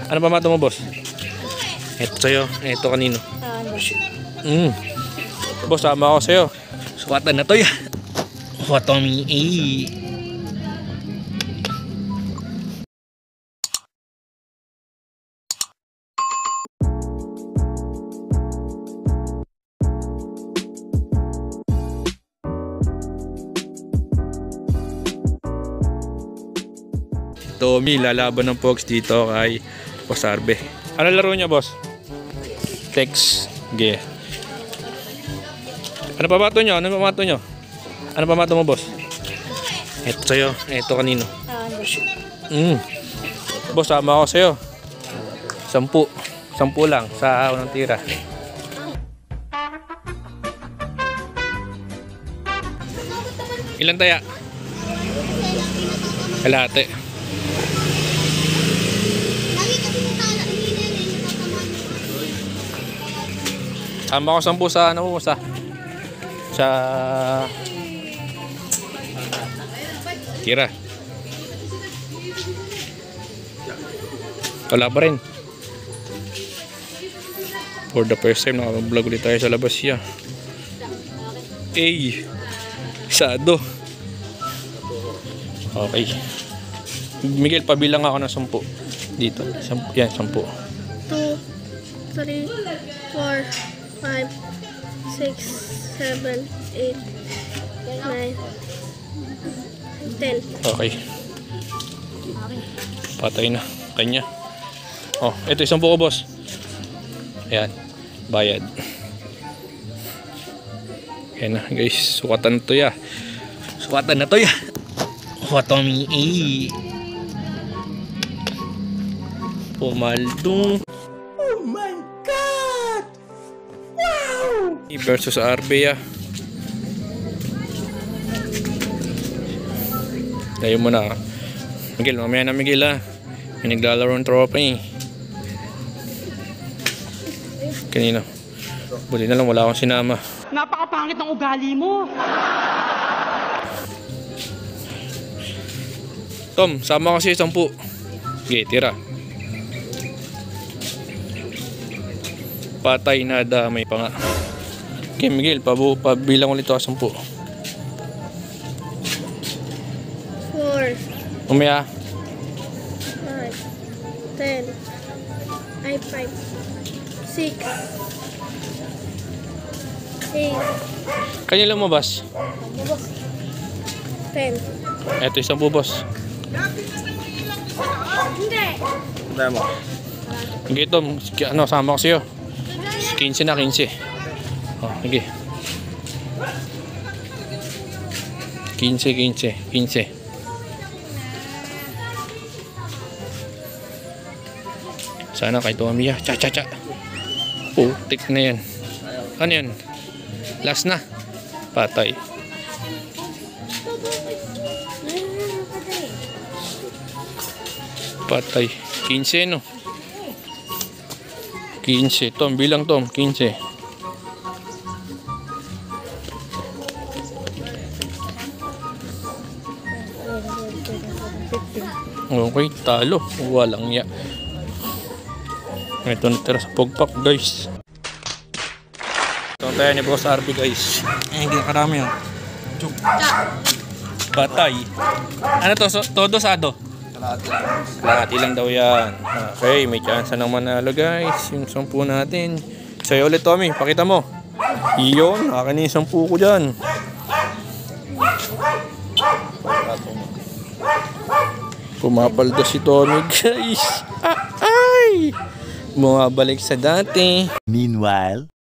Ano pamato mo, boss? Ito sa'yo. Ito kanino? Boss, sama ako sa'yo. Sukatan na to ya. Tommy A. Tommy, lalaban ng Pogs dito kay Boss Arbe. Ano laro niya, boss? Text. Ge. Ano pamato nyo? Ano pamato nyo? Ano pamato mo, boss? Ito sa'yo. Ito kanino? Boss, sama ako sa'yo. 10. 10 lang sa unang tira. Ilan taya? Kalahati. Sama ko 10 sa ano mo sa tira. Wala pa rin. For the first time naka-vlog ulit tayo sa labas siya. Sado. Okay. Miguel, pabilang ako ng 10 dito. Yan, 10. 2, 3, 4, 5, 6, 7, 8, 9, 10. Okay. Patay na. Kanya. Oh, ito 10 ko, boss. Ayan. Bayad. Ayan na, guys. Sukatan na to ya. Sukatan na to ya. Tommy A. Pumaldo. Oh my God! Wow! Versus Arbe ya. Tayo muna. Miguel, mamaya na Miguel ha. May naglalaro ng tropa eh. Kanina. Buti na lang wala akong sinama. Napakapangit ng ugali mo! Tom, sama kasi 10. Okay, tira. Patay na damay pa nga. Okay, Miguel, pabilang ulit ako 10. 4, Umaya. 5, 10, 6, 8, Kanila lumabas. 10. Eto 10, boss. Hindi. Dahil mo. Okay, Tom. Ano, sama ko sa'yo. 15 na, 15. Oh, okay. 15. Sana kay Tommy ya. Cha. Putik na yan. Ano yan? Last na. Patay. Patay. 15 no. 15. Tom, bilang Tom. 15. Okay, talo. Walang ya. Ito natira sa pogpak, guys. Ito tayo ni Boss Arbe, guys. Hindi karami yun. Batay. Ano to? Todo sado? Kalahati lang daw yan. Okay, may chance na manalo, guys. Yung 10 natin. Sa'yo ulit, Tommy. Pakita mo. Iyon. Akin yung 10 ko dyan. Pumapaldo si Tommy, guys. Ay! Bumabalik sa dati. Meanwhile,